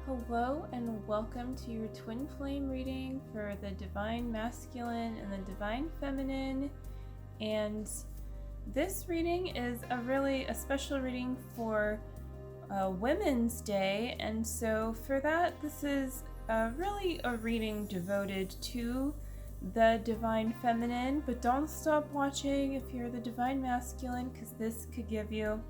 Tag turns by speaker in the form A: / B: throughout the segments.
A: Hello and welcome to your twin flame reading for the Divine Masculine and the Divine Feminine. And this reading is a special reading for Women's Day. And so for that, this is really a reading devoted to the Divine Feminine. But don't stop watching if you're the Divine Masculine, because this could give you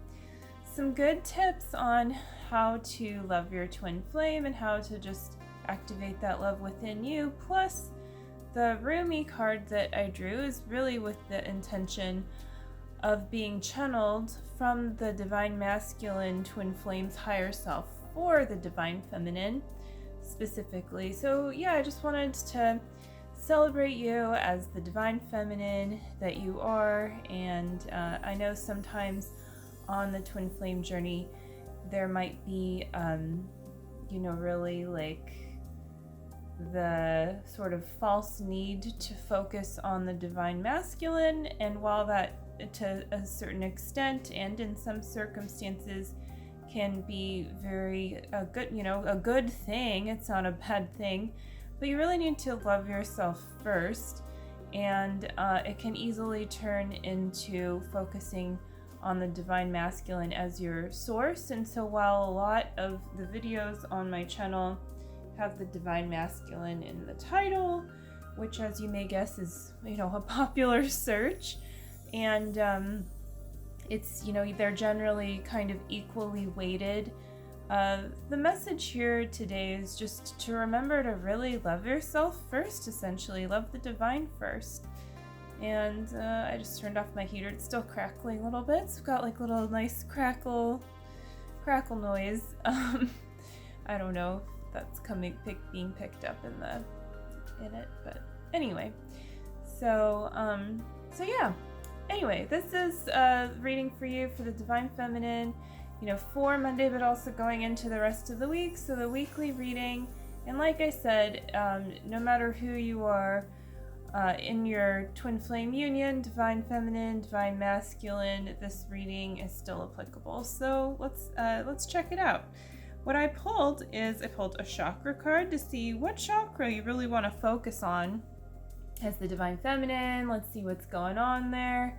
A: some good tips on how to love your twin flame and how to just activate that love within you. Plus, the Rumi card that I drew is really with the intention of being channeled from the Divine Masculine twin flame's higher self for the Divine Feminine specifically. So yeah, I just wanted to celebrate you as the Divine Feminine that you are. And I know sometimes on the twin flame journey there might be really like the sort of false need to focus on the Divine Masculine, and while that to a certain extent and in some circumstances can be a good thing, it's not a bad thing, but you really need to love yourself first, and it can easily turn into focusing on the Divine Masculine as your source. And so while a lot of the videos on my channel have the Divine Masculine in the title, which as you may guess is a popular search, and it's they're generally kind of equally weighted, the message here today is just to remember to really love yourself first. Essentially love the divine first. And I just turned off my heater. It's still crackling a little bit. It's got like little nice crackle noise. I don't know if that's being picked up in it, but anyway. So yeah. Anyway, this is reading for you for the Divine Feminine, for Monday, but also going into the rest of the week. So the weekly reading, and like I said, no matter who you are, in your twin flame union, Divine Feminine, Divine Masculine, this reading is still applicable. So let's check it out. What I pulled a chakra card to see what chakra you really want to focus on as the Divine Feminine. Let's see what's going on there.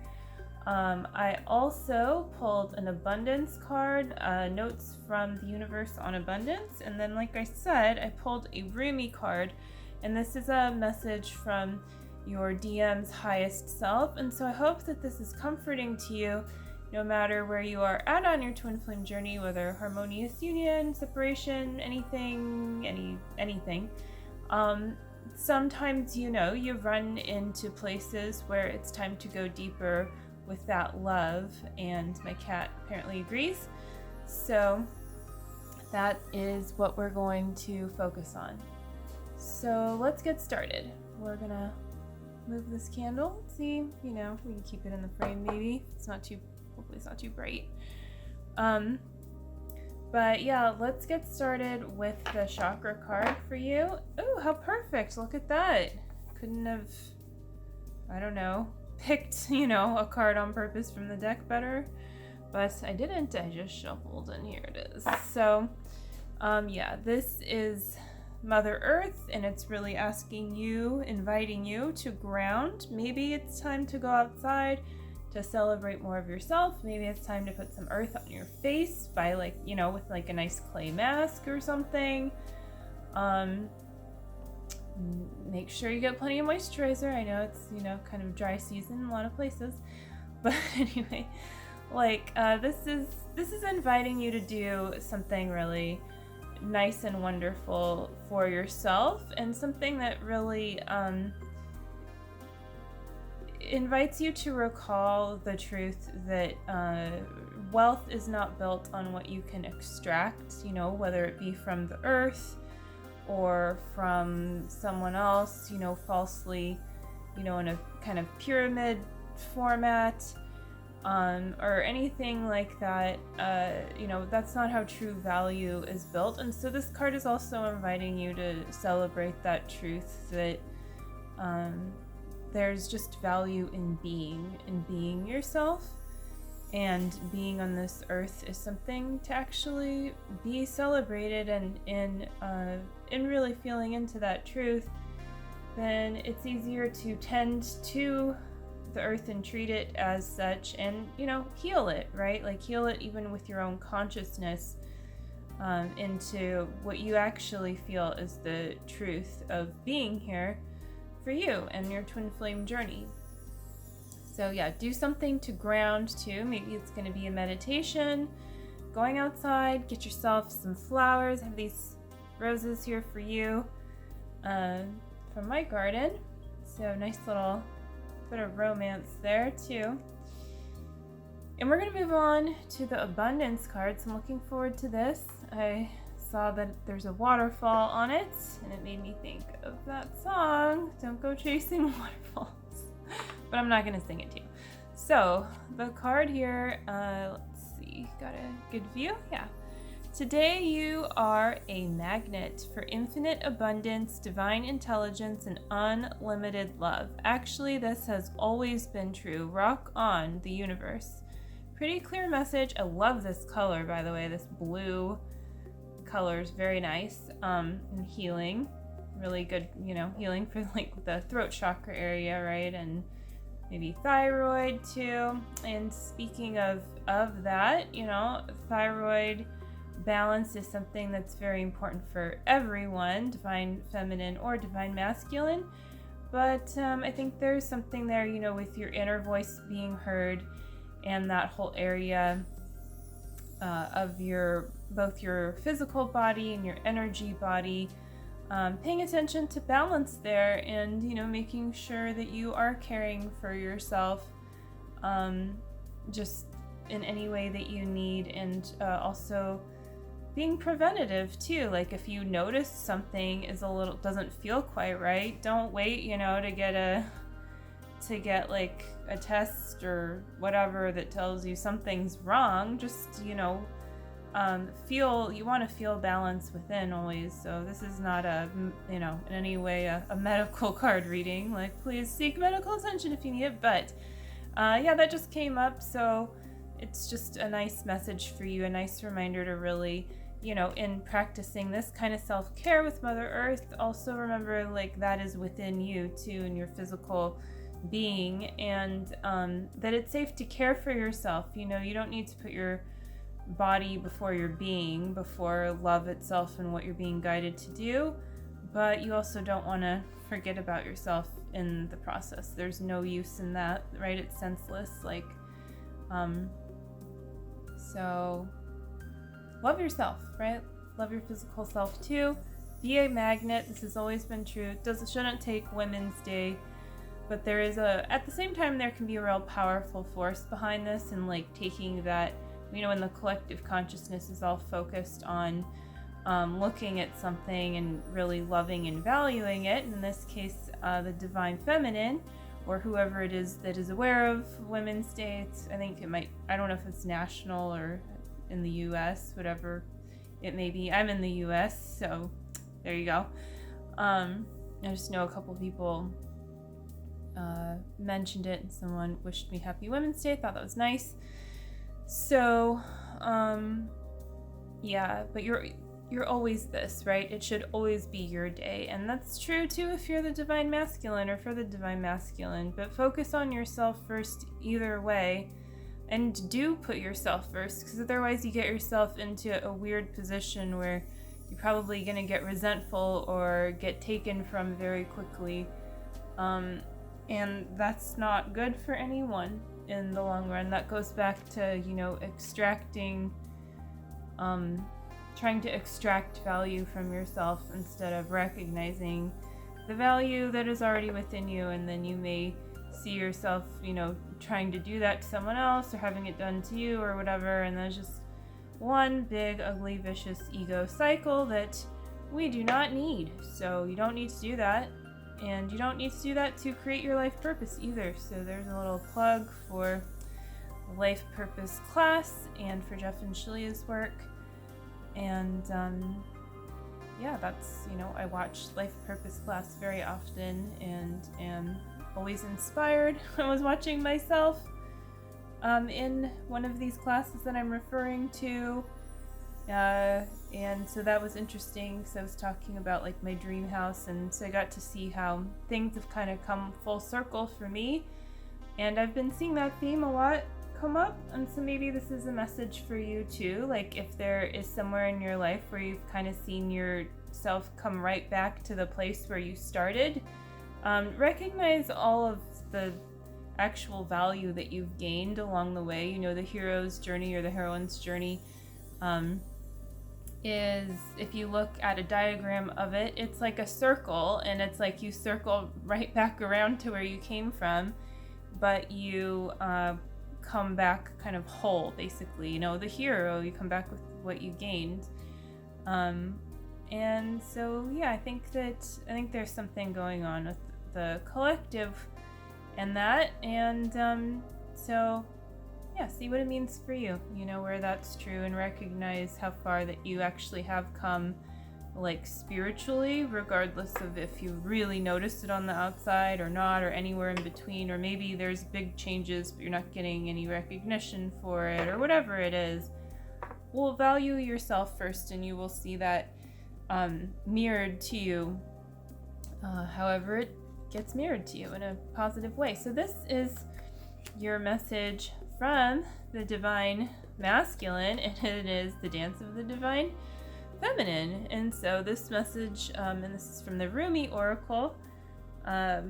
A: I also pulled an abundance card, notes from the universe on abundance. And then, like I said, I pulled a Rumi card, and this is a message from your DM's highest self. And so I hope that this is comforting to you no matter where you are at on your twin flame journey, whether harmonious union, separation, anything. Sometimes you run into places where it's time to go deeper with that love, and my cat apparently agrees. So that is what we're going to focus on. So let's get started. We're gonna move this candle. See, we can keep it in the frame maybe. Hopefully it's not too bright. But yeah, let's get started with the chakra card for you. Oh, how perfect. Look at that. Couldn't have, picked, a card on purpose from the deck better. But I didn't. I just shuffled, and here it is. So, this is Mother Earth, and it's really inviting you to ground. Maybe it's time to go outside to celebrate more of yourself. Maybe it's time to put some earth on your face by with like a nice clay mask or something. Make sure you get plenty of moisturizer. I know it's kind of dry season in a lot of places, but anyway, this is inviting you to do something really nice and wonderful for yourself, and something that really invites you to recall the truth that wealth is not built on what you can extract, whether it be from the earth or from someone else, falsely, in a kind of pyramid format, or anything like that. That's not how true value is built. And so this card is also inviting you to celebrate that truth that there's just value in being yourself. and being on this earth is something to actually be celebrated, and in really feeling into that truth, then it's easier to tend to the earth and treat it as such, and heal it, right? Like heal it even with your own consciousness, into what you actually feel is the truth of being here for you and your twin flame journey. So yeah, do something to ground too. Maybe it's going to be a meditation, going outside, get yourself some flowers. I have these roses here for you from my garden. So nice little bit of romance there too. And we're going to move on to the abundance card. So I'm looking forward to this. I saw that there's a waterfall on it, and it made me think of that song, Don't Go Chasing Waterfalls. But I'm not going to sing it to you. So the card here, let's see, got a good view? Yeah. Today you are a magnet for infinite abundance, divine intelligence, and unlimited love. Actually, this has always been true. Rock on, the universe. Pretty clear message. I love this color, by the way. This blue color is very nice. And healing. Really good, healing for like the throat chakra area, right? And maybe thyroid too. And speaking of that, thyroid balance is something that's very important for everyone, divine feminine or divine masculine. But I think there's something there, with your inner voice being heard, and that whole area of both your physical body and your energy body, paying attention to balance there, and making sure that you are caring for yourself, just in any way that you need, and also being preventative too. Like if you notice something doesn't feel quite right, don't wait to get like a test or whatever that tells you something's wrong. Just you want to feel balance within always. So this is not in any way a medical card reading, like please seek medical attention if you need it, but that just came up. So it's just a nice message for you, a nice reminder to really, in practicing this kind of self-care with Mother Earth, also remember like that is within you too, in your physical being, and that it's safe to care for yourself. You don't need to put your body before your being, before love itself and what you're being guided to do, but you also don't want to forget about yourself in the process. There's no use in that, right? It's senseless. Like so love yourself, right? Love your physical self too. Be a magnet. This has always been true. It shouldn't take Women's Day, but there is at the same time, there can be a real powerful force behind this, and like taking that, when the collective consciousness is all focused on looking at something and really loving and valuing it. In this case, the divine feminine, or whoever it is that is aware of Women's Day. I don't know if it's national or in the US, whatever it may be. I'm in the US, so there you go. I just know a couple people mentioned it, and someone wished me happy Women's Day. Thought that was nice. So but you're always this, right? It should always be your day, and that's true too if you're the divine masculine or for the divine masculine. But focus on yourself first either way, and do put yourself first, because otherwise you get yourself into a weird position where you're probably going to get resentful or get taken from very quickly, and that's not good for anyone in the long run. That goes back to extracting, trying to extract value from yourself instead of recognizing the value that is already within you, and then you may see yourself trying to do that to someone else or having it done to you or whatever, and there's just one big ugly vicious ego cycle that we do not need. So you don't need to do that, and you don't need to do that to create your life purpose either. So there's a little plug for the life purpose class and for Jeff and Shalia's work. And that's I watch life purpose class very often and am always inspired. I was watching myself in one of these classes that I'm referring to. And so that was interesting because I was talking about like my dream house, and so I got to see how things have kind of come full circle for me, and I've been seeing that theme a lot come up, and so maybe this is a message for you too. Like if there is somewhere in your life where you've kind of seen yourself come right back to the place where you started, recognize all of the actual value that you've gained along the way. You know, the hero's journey or the heroine's journey is, if you look at a diagram of it, it's like a circle, and it's like you circle right back around to where you came from, but you come back kind of whole, basically. You know, the hero, you come back with what you gained. And so, yeah, I think there's something going on with the collective and that, and so yeah, see what it means for you, you know, where that's true, and recognize how far that you actually have come, like spiritually, regardless of if you really noticed it on the outside or not, or anywhere in between, or maybe there's big changes but you're not getting any recognition for it, or whatever it is. Well, value yourself first, and you will see that mirrored to you, however it gets mirrored to you in a positive way. So this is your message from the Divine Masculine, and it is the Dance of the Divine Feminine. And so this message, and this is from the Rumi Oracle by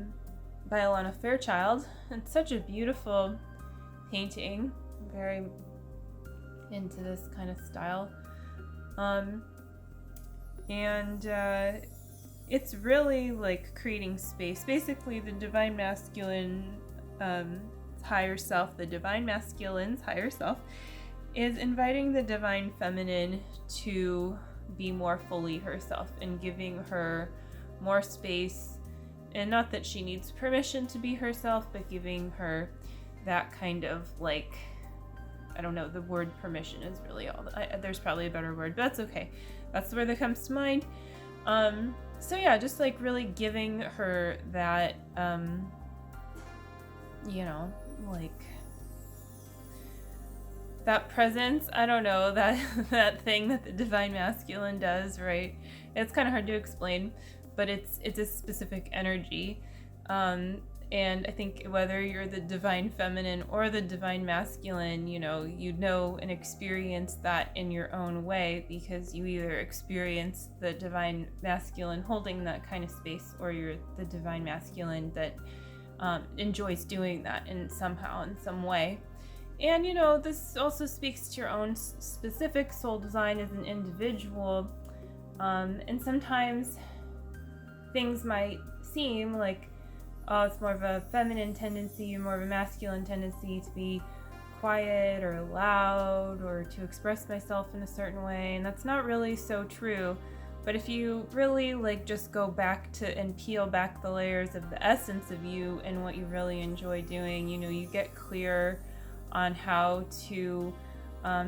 A: Alana Fairchild. It's such a beautiful painting, very into this kind of style, and it's really like creating space. Basically, the Divine Masculine higher self, the Divine Masculine's higher self, is inviting the Divine Feminine to be more fully herself, and giving her more space, and not that she needs permission to be herself, but giving her that kind of, like, I don't know, the word permission is really all, there's probably a better word, but that's okay. That's the word that comes to mind. So yeah, just like really giving her that, you know, like that presence. I don't know, that thing that the Divine Masculine does, right? It's kind of hard to explain, but it's a specific energy. And I think whether you're the Divine Feminine or the Divine Masculine, you know and experience that in your own way, because you either experience the Divine Masculine holding that kind of space, or you're the Divine Masculine that enjoys doing that in some way. And you know, this also speaks to your own specific soul design as an individual, and sometimes things might seem like, oh, it's more of a feminine tendency, more of a masculine tendency to be quiet or loud, or to express myself in a certain way, and that's not really so true. But if you really like just go back to and peel back the layers of the essence of you and what you really enjoy doing, you know, you get clear on how to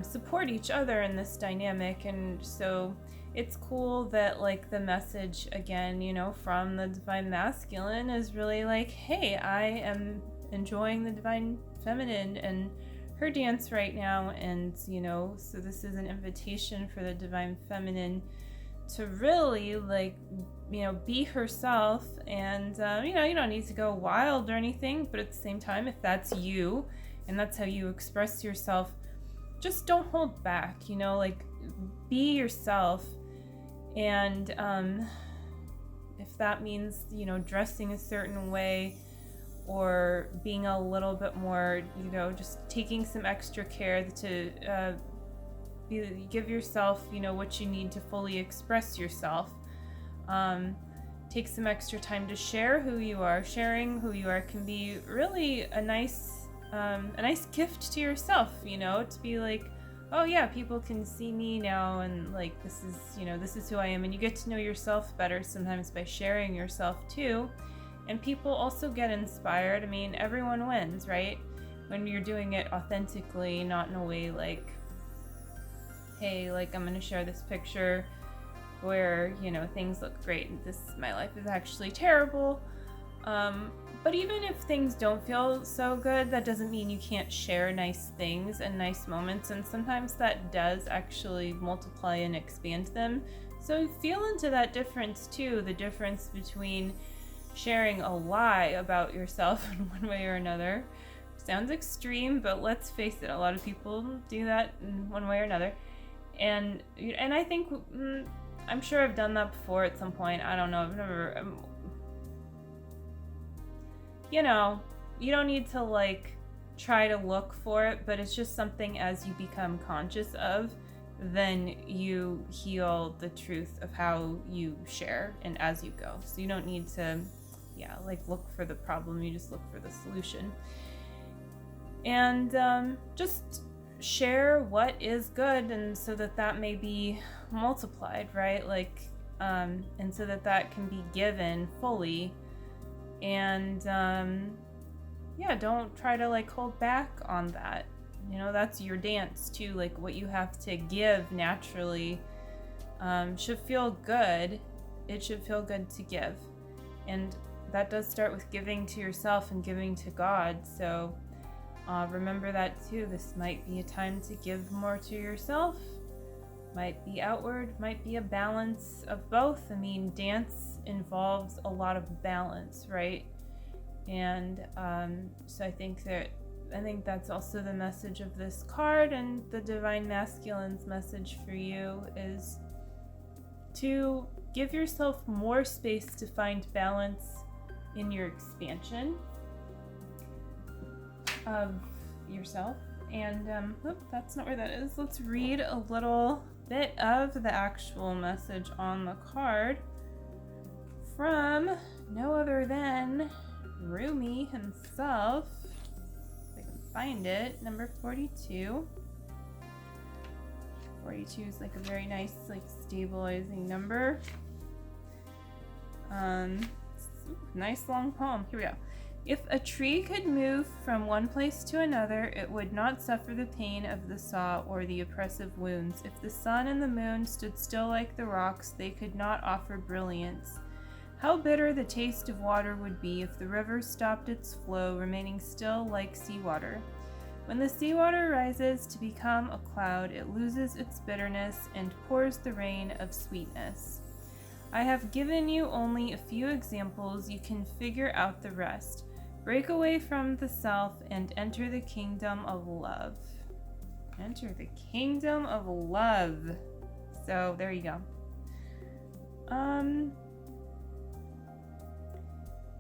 A: support each other in this dynamic. And so it's cool that like the message, again, you know, from the Divine Masculine is really like, hey, I am enjoying the Divine Feminine and her dance right now. And, you know, so this is an invitation for the Divine Feminine to really, like, you know, be herself. And, you know, you don't need to go wild or anything, but at the same time, if that's you and that's how you express yourself, just don't hold back, you know, like, be yourself. And if that means, you know, dressing a certain way, or being a little bit more, you know, just taking some extra care to give yourself, you know, what you need to fully express yourself. Take some extra time to share who you are. Sharing who you are can be really a nice gift to yourself, you know, to be like, oh yeah, people can see me now, and like, this is, you know, this is who I am. And you get to know yourself better sometimes by sharing yourself too. And people also get inspired. I mean, everyone wins, right? When you're doing it authentically, not in a way like, hey, like, I'm gonna share this picture where, you know, things look great and my life is actually terrible. But even if things don't feel so good, that doesn't mean you can't share nice things and nice moments, and sometimes that does actually multiply and expand them. So feel into that difference too, the difference between sharing a lie about yourself in one way or another. Sounds extreme, but let's face it, a lot of people do that in one way or another. And I think, I'm sure I've done that before at some point. I don't know, I've never... you know, you don't need to like try to look for it, but it's just something as you become conscious of, then you heal the truth of how you share and as you go. So you don't need to, look for the problem, you just look for the solution. And just share what is good, and so that may be multiplied, right? Like, and so that can be given fully. And don't try to like hold back on that. You know, that's your dance too. Like what you have to give naturally should feel good. It should feel good to give. And that does start with giving to yourself and giving to God. So remember that too. This might be a time to give more to yourself. Might be outward, might be a balance of both. I mean, dance involves a lot of balance, right? And so I think that's also the message of this card, and the Divine Masculine's message for you is to give yourself more space to find balance in your expansion of yourself. And that's not where that is. Let's read a little bit of the actual message on the card from no other than Rumi himself. If I can find it, number 42. 42 is like a very nice, like stabilizing number. Nice long poem. Here we go. If a tree could move from one place to another, it would not suffer the pain of the saw or the oppressive wounds. If the sun and the moon stood still like the rocks, they could not offer brilliance. How bitter the taste of water would be if the river stopped its flow, remaining still like seawater. When the seawater rises to become a cloud, it loses its bitterness and pours the rain of sweetness. I have given you only a few examples. You can figure out the rest. Break away from the self and enter the kingdom of love. Enter the kingdom of love. So there you go.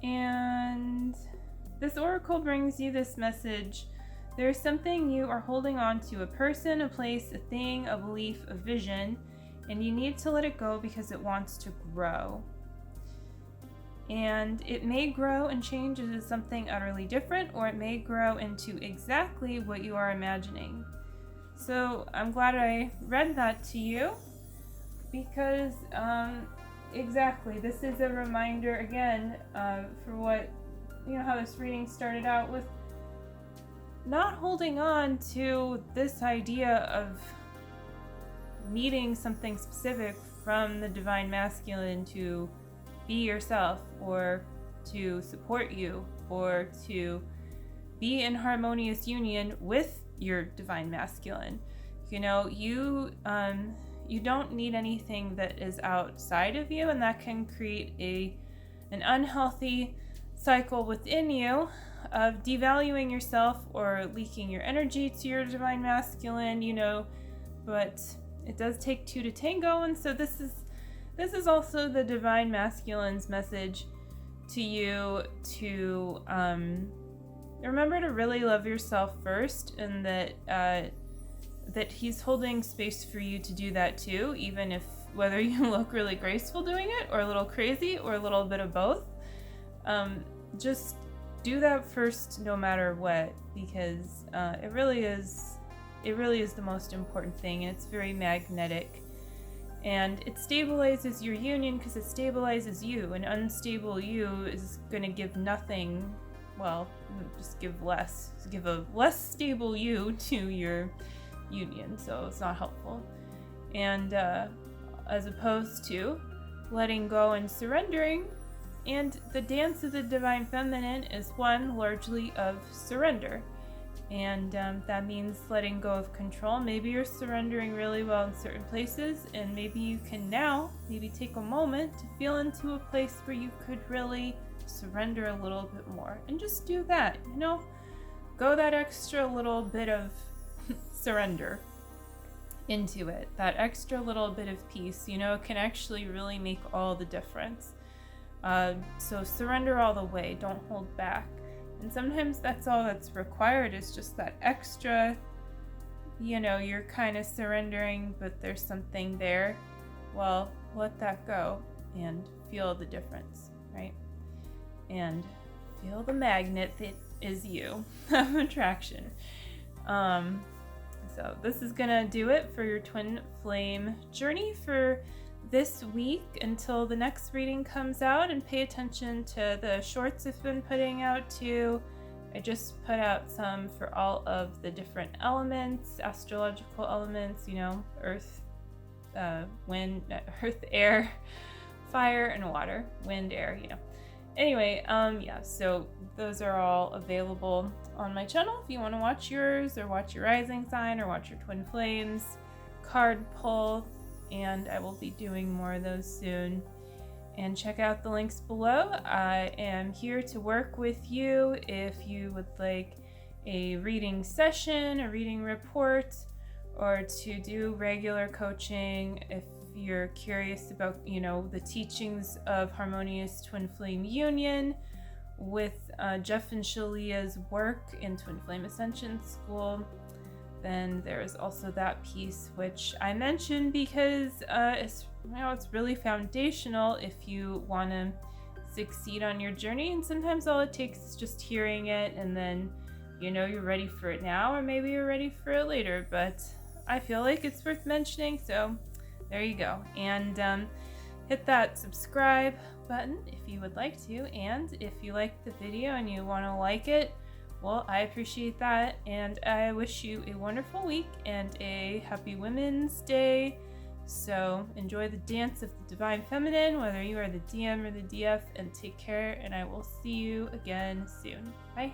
A: And this oracle brings you this message. There is something you are holding on to, a person, a place, a thing, a belief, a vision, and you need to let it go because it wants to grow. And it may grow and change into something utterly different, or it may grow into exactly what you are imagining. So I'm glad I read that to you, because exactly, this is a reminder again for what, how this reading started out with, not holding on to this idea of needing something specific from the Divine Masculine to be yourself, or to support you, or to be in harmonious union with your Divine Masculine. You don't need anything that is outside of you, and that can create an unhealthy cycle within you of devaluing yourself or leaking your energy to your Divine Masculine, but it does take two to tango, and so this is also the Divine Masculine's message to you to remember to really love yourself first, and that he's holding space for you to do that too, even if whether you look really graceful doing it or a little crazy or a little bit of both. Just do that first no matter what, because it really is the most important thing, and it's very magnetic. And it stabilizes your union because it stabilizes you. An unstable you is going to give nothing, just give less. Give a less stable you to your union, so it's not helpful. And as opposed to letting go and surrendering, And the dance of the Divine Feminine is one largely of surrender. And that means letting go of control. Maybe you're surrendering really well in certain places, and maybe you can now take a moment to feel into a place where you could really surrender a little bit more. And just do that, go that extra little bit of surrender into it. That extra little bit of peace, can actually really make all the difference. So surrender all the way, don't hold back. And sometimes that's all that's required, is just that extra, you're kind of surrendering, but there's something there. Well, let that go and feel the difference, right? And feel the magnet that is you of attraction. So this is gonna do it for your twin flame journey for this week until the next reading comes out. And pay attention to the shorts I've been putting out too. I just put out some for all of the different elements, astrological elements, earth, wind, earth, air, fire, and water. Wind, air, Anyway, so those are all available on my channel if you want to watch yours, or watch your rising sign, or watch your twin flames card pull. And I will be doing more of those soon. And check out the links below. I am here to work with you if you would like a reading session, a reading report, or to do regular coaching if you're curious about, the teachings of harmonious twin flame union with Jeff and Shalia's work in Twin Flame Ascension School. Then there's also that piece which I mentioned because it's really foundational if you want to succeed on your journey. And sometimes all it takes is just hearing it, and then you're ready for it now, or maybe you're ready for it later. But I feel like it's worth mentioning, so there you go. And hit that subscribe button if you would like to. And if you liked the video and you want to like it, well, I appreciate that, and I wish you a wonderful week and a happy Women's Day. So enjoy the dance of the Divine Feminine, whether you are the DM or the DF, and take care, and I will see you again soon. Bye.